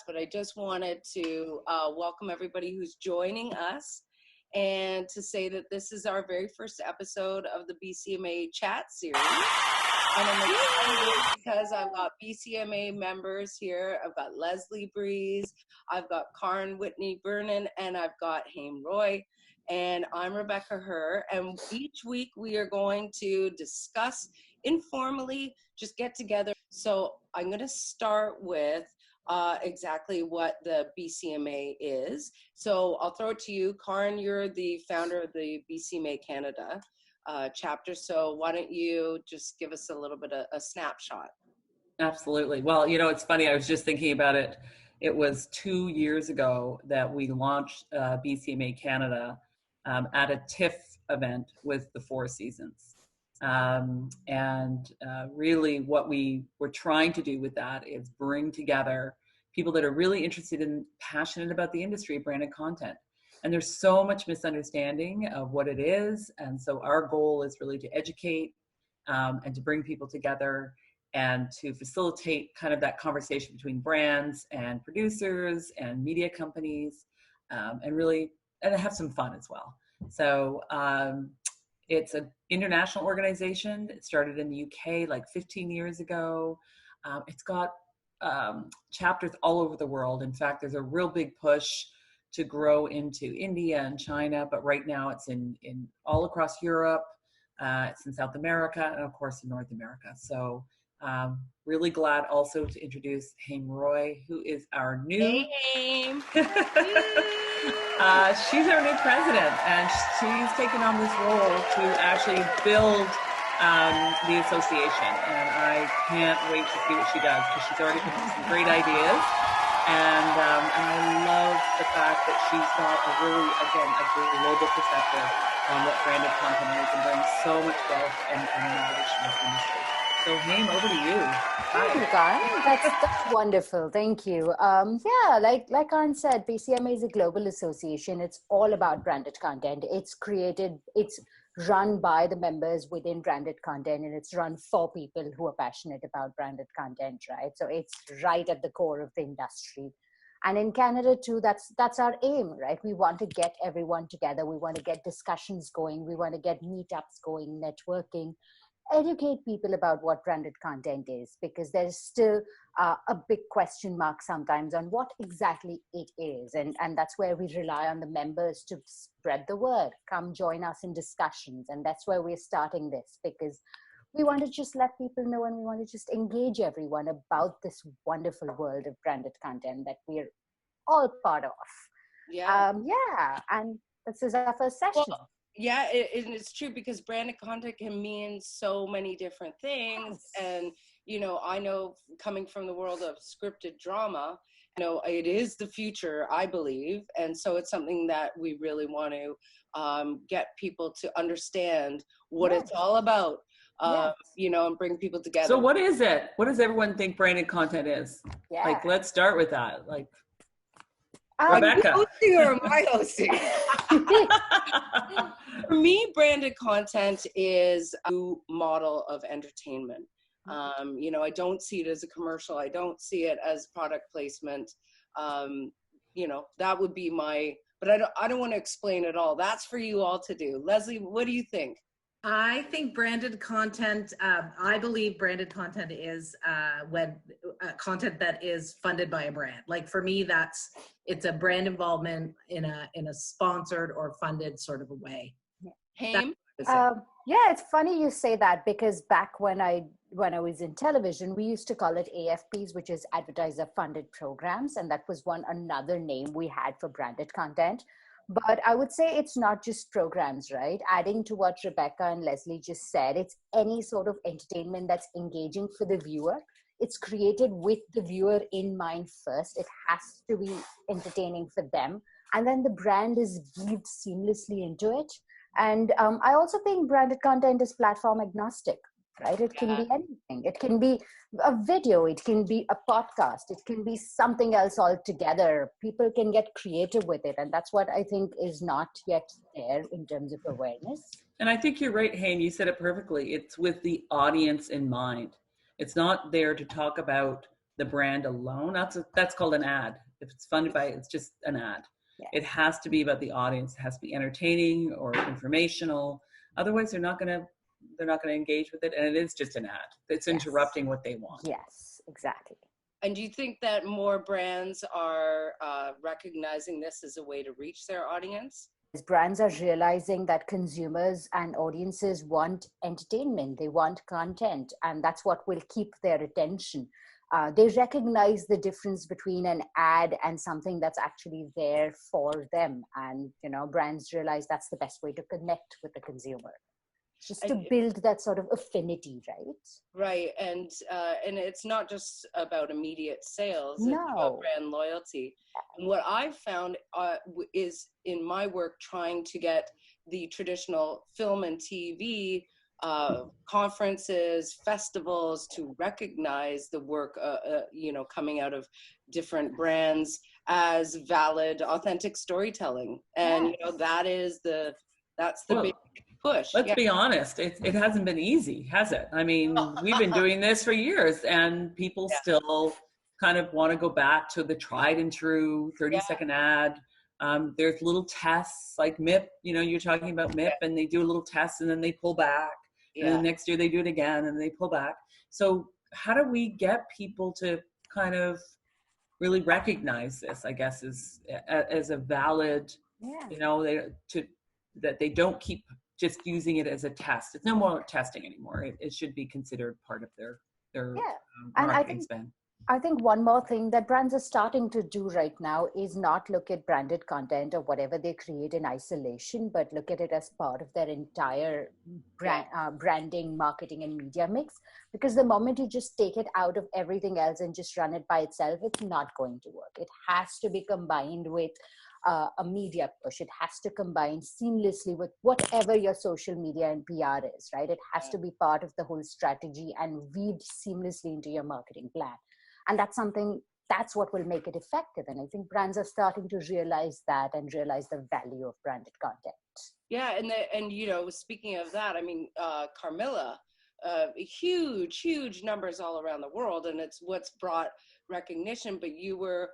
but I just wanted to welcome everybody who's joining us and to say that this is our very first episode of the BCMA chat series. And I'm excited because I've got BCMA members here. I've got Leslie Breeze, I've got Karen Whitney Vernon, and I've got Haim Roy. And I'm Rebecca Herr. And each week we are going to discuss informally, just get together. So I'm going to start with exactly what the BCMA is. So I'll throw it to you. Karen, you're the founder of the BCMA Canada chapter. So why don't you just give us a little bit of a snapshot? Absolutely. Well, you know, it's funny. I was just thinking about it. It was 2 years ago that we launched BCMA Canada at a TIFF event with the Four Seasons. Really what we were trying to do with that is bring together people that are really interested and passionate about the industry of branded content. And there's so much misunderstanding of what it is. And so our goal is really to educate and to bring people together and to facilitate kind of that conversation between brands and producers and media companies, and have some fun as well. So it's an international organization. It started in the UK like 15 years ago. It's got chapters all over the world. In fact, there's a real big push to grow into India and China, but right now it's in all across Europe, it's in South America, and of course in North America. So really glad also to introduce Haim Roy, who is our new Haim. She's our new president, and she's taken on this role to actually build the association. And I can't wait to see what she does, because she's already put some great ideas. And I love the fact that she's got a global perspective on what branded content is, and brings so much wealth and knowledge to this industry. So Haim, over to you. Thank you, Karen. That's wonderful. Thank you. Yeah, like Karen said, BCMA is a global association. It's all about branded content. It's run by the members within branded content, and it's run for people who are passionate about branded content, right? So it's right at the core of the industry. And in Canada too, that's our aim, right? We want to get everyone together. We want to get discussions going. We want to get meetups going, networking, educate people about what branded content is, because there's still a big question mark sometimes on what exactly it is. And that's where we rely on the members to spread the word, come join us in discussions. And that's where we're starting this, because we want to just let people know, and we want to just engage everyone about this wonderful world of branded content that we're all part of. Yeah. And this is our first session. Well, yeah, it's true, because branded content can mean so many different things. Yes. And, you know, I know coming from the world of scripted drama, you know, it is the future, I believe. And so it's something that we really want to get people to understand what it's all about, you know, and bring people together. So what is it? What does everyone think branded content is? Yeah. Like, let's start with that. Like, Rebecca. Are you hosting or am I hosting? For me, branded content is a new model of entertainment. You know, I don't see it as a commercial. I don't see it as product placement. You know, that would be but I don't want to explain it all. That's for you all to do. Leslie, what do you think? I think branded content, I believe branded content is when content that is funded by a brand. Like for me, it's a brand involvement in a sponsored or funded sort of a way. Haim? Yeah, it's funny you say that, because back when I was in television, we used to call it AFPs, which is advertiser funded programs. And that was another name we had for branded content. But I would say it's not just programs, right? Adding to what Rebecca and Leslie just said, it's any sort of entertainment that's engaging for the viewer. It's created with the viewer in mind first. It has to be entertaining for them. And then the brand is weaved seamlessly into it. And I also think branded content is platform agnostic, right? It can be anything. It can be a video. It can be a podcast. It can be something else altogether. People can get creative with it. And that's what I think is not yet there in terms of awareness. And I think you're right, Haim. You said it perfectly. It's with the audience in mind. It's not there to talk about the brand alone, that's called an ad. If it's funded by, it's just an ad. Yeah. It has to be about the audience. It has to be entertaining or informational. Otherwise, they're not going to engage with it. And it is just an ad. It's Yes. interrupting what they want. Yes, exactly. And do you think that more brands are recognizing this as a way to reach their audience? Brands are realizing that consumers and audiences want entertainment, they want content, and that's what will keep their attention. They recognize the difference between an ad and something that's actually there for them. And, brands realize that's the best way to connect with the consumer. Just to build that sort of affinity, right? Right, and it's not just about immediate sales. No. It's about brand loyalty. And what I've found is in my work trying to get the traditional film and TV conferences, festivals to recognize the work, coming out of different brands as valid, authentic storytelling. And that's the big push. Let's be honest. It hasn't been easy, has it? I mean, we've been doing this for years, and people still kind of want to go back to the tried and true 30-second ad. There's little tests like MIP. You're talking about MIP, and they do a little test, and then they pull back. And then next year they do it again, and they pull back. So how do we get people to kind of really recognize this, I guess, as a valid, that they don't keep just using it as a test. It's no more testing anymore. It should be considered part of their marketing spend. I think one more thing that brands are starting to do right now is not look at branded content or whatever they create in isolation, but look at it as part of their entire branding, marketing, and media mix. Because the moment you just take it out of everything else and just run it by itself, it's not going to work. It has to be combined with a media push. It has to combine seamlessly with whatever your social media and PR is, right? It has to be part of the whole strategy and weaved seamlessly into your marketing plan. And that's what will make it effective. And I think brands are starting to realize that and realize the value of branded content. Yeah, and speaking of that, I mean, Carmilla, huge numbers all around the world, and it's what's brought recognition. But you were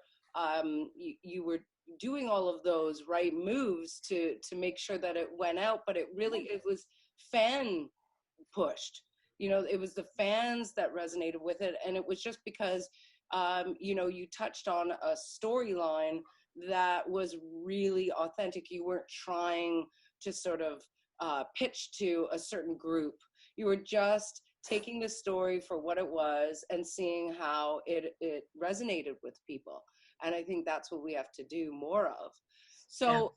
doing all of those right moves to make sure that it went out, but it was fan pushed. It was the fans that resonated with it, and it was just because you touched on a storyline that was really authentic. You weren't trying to sort of pitch to a certain group. You were just taking the story for what it was and seeing how it resonated with people. And I think that's what we have to do more of. So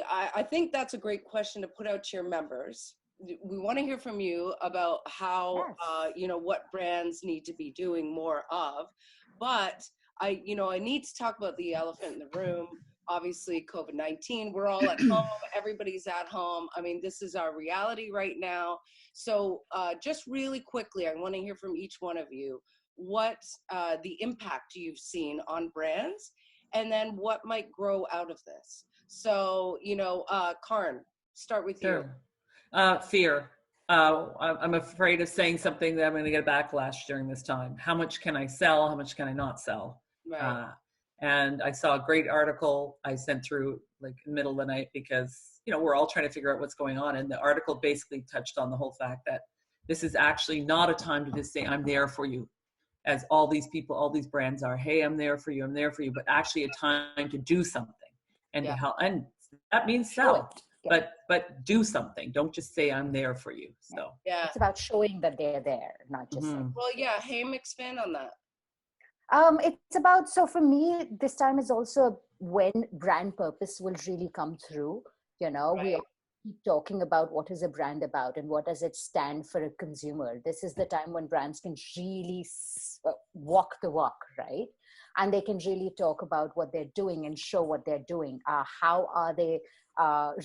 I think that's a great question to put out to your members. We want to hear from you about how, what brands need to be doing more of. But I need to talk about the elephant in the room. Obviously, COVID-19, we're all at home. Everybody's at home. I mean, this is our reality right now. So just really quickly, I want to hear from each one of you what the impact you've seen on brands, and then what might grow out of this. So, Karin, start with you. Fear. I'm afraid of saying something that I'm going to get a backlash during this time. How much can I sell? How much can I not sell? Right. And I saw a great article I sent through like in the middle of the night because, we're all trying to figure out what's going on. And the article basically touched on the whole fact that this is actually not a time to just say, I'm there for you. As all these people, all these brands are, hey, I'm there for you, but actually a time to do something and to help. And that means sell. But do something. Don't just say I'm there for you. So it's about showing that they're there, not just saying. Well, Haim, expand on that. It's about, so for me, this time is also when brand purpose will really come through. Right. We keep talking about what is a brand about and what does it stand for a consumer. This is the time when brands can really walk the walk, right? And they can really talk about what they're doing and show what they're doing. How are they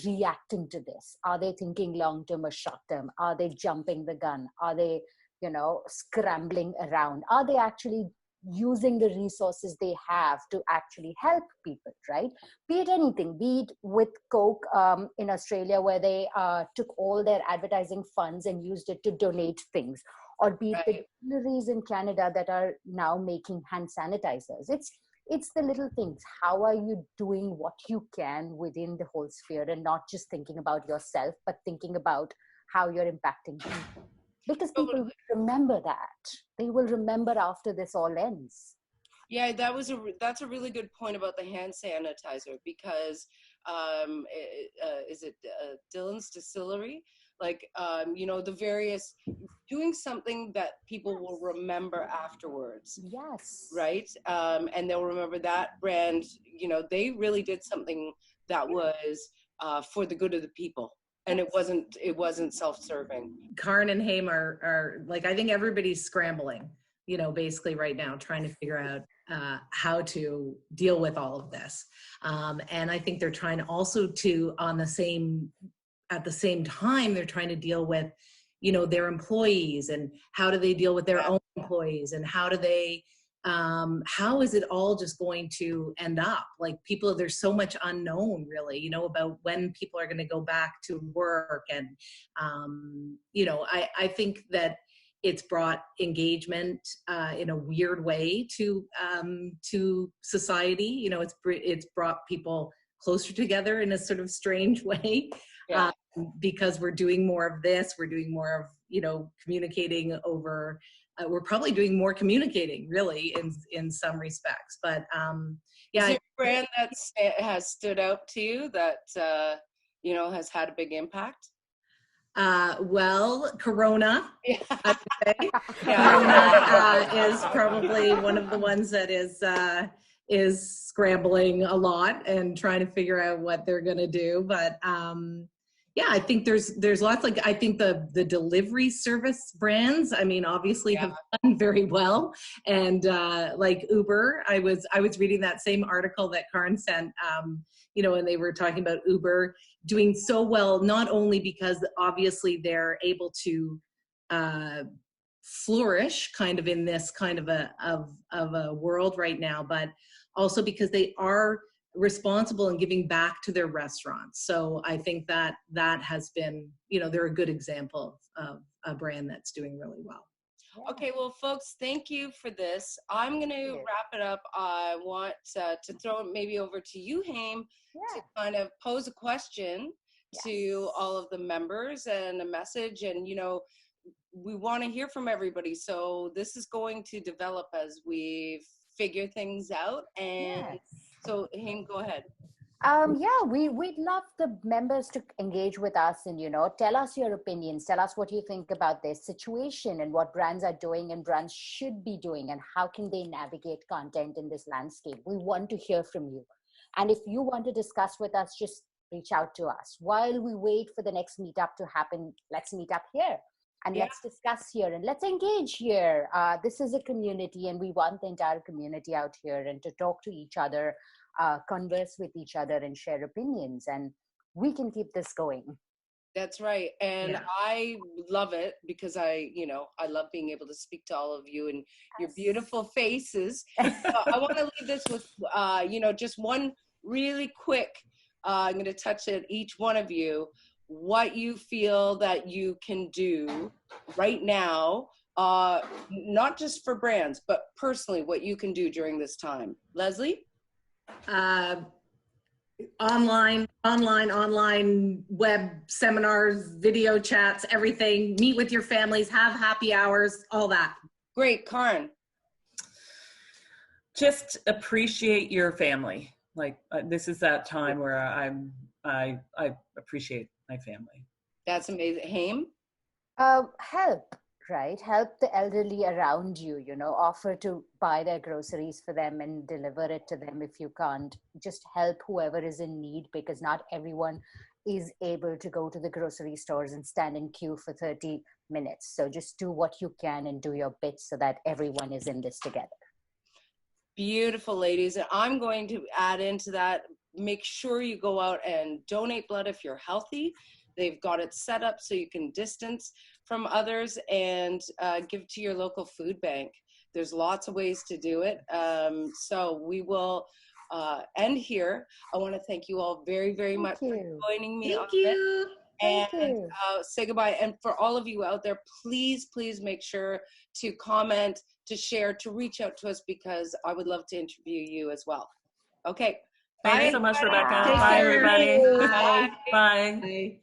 reacting to this? Are they thinking long-term or short-term? Are they jumping the gun? Are they, scrambling around? Are they actually using the resources they have to actually help people, right? Be it anything, be it with Coke in Australia, where they took all their advertising funds and used it to donate things, or be it the Right. distilleries in Canada that are now making hand sanitizers. It's the little things. How are you doing what you can within the whole sphere, and not just thinking about yourself, but thinking about how you're impacting people? Because people Totally. will remember that. They will remember after this all ends. Yeah, that's a really good point about the hand sanitizer, because is it Dylan's Distillery? Like, you know, the various, doing something that people will remember afterwards, Yes. right? And they'll remember that brand. You know, they really did something that was for the good of the people, and it wasn't self-serving. Karn and Haim are like, I think everybody's scrambling, you know, basically right now, trying to figure out how to deal with all of this. And I think they're trying also to, at the same time, they're trying to deal with, you know, their employees, and how do they deal with their own employees, and how do they, how is it all just going to end up? Like, people, there's so much unknown, really, you know, about when people are going to go back to work. And, you know, I think that it's brought engagement in a weird way to society. You know, it's brought people closer together in a sort of strange way. Yeah. Because we're doing more of this, we're doing more of, you know, communicating over, we're probably doing more communicating, really, in some respects. But yeah. Is there a brand that has stood out to you that, you know, has had a big impact? Well, Corona, Yeah. I would say. Yeah. Corona is probably one of the ones that is scrambling a lot and trying to figure out what they're going to do. But yeah, I think there's lots, like, I think the delivery service brands, I mean, obviously have done very well. And like Uber, I was reading that same article that Karn sent, you know, and they were talking about Uber doing so well, not only because obviously they're able to flourish kind of in this kind of a world right now, but also because they are responsible and giving back to their restaurants. So I think that has been, you know, they're a good example of a brand that's doing really well. Okay, well, folks, thank you for this. I'm going to wrap it up. I want to throw it maybe over to you, Haim, to kind of pose a question to all of the members and a message. And, you know, we want to hear from everybody. So this is going to develop as we figure things out. And so, Haim, go ahead. Yeah, we'd love the members to engage with us and, you know, tell us your opinions, tell us what you think about this situation and what brands are doing and brands should be doing, and how can they navigate content in this landscape. We want to hear from you. And if you want to discuss with us, just reach out to us. While we wait for the next meetup to happen, let's meet up here and let's discuss here and let's engage here. This is a community, and we want the entire community out here and to talk to each other, converse with each other and share opinions, and we can keep this going. That's right. And I love it because I love being able to speak to all of you and your beautiful faces. I want to leave this with, you know, just one really quick, I'm going to touch at each one of you, what you feel that you can do right now, not just for brands, but personally, what you can do during this time. Leslie? Online web seminars, video chats, everything. Meet with your families, have happy hours, all that. Great. Karn? Just appreciate your family. Like this is that time where I appreciate my family. That's amazing. Haim? Help. Right? Help the elderly around you, you know, offer to buy their groceries for them and deliver it to them if you can't. Just help whoever is in need, because not everyone is able to go to the grocery stores and stand in queue for 30 minutes. So just do what you can and do your bit so that everyone is in this together. Beautiful, ladies. And I'm going to add into that, make sure you go out and donate blood if you're healthy. They've got it set up so you can distance from others, and give to your local food bank. There's lots of ways to do it. So we will end here. I want to thank you all very, very much for joining me on this. Thank and you. say goodbye. And for all of you out there, please make sure to comment, to share, to reach out to us, because I would love to interview you as well. Okay. Thanks Bye. so much, everybody. Rebecca. Take Bye, care. everybody. Bye. Bye. Bye.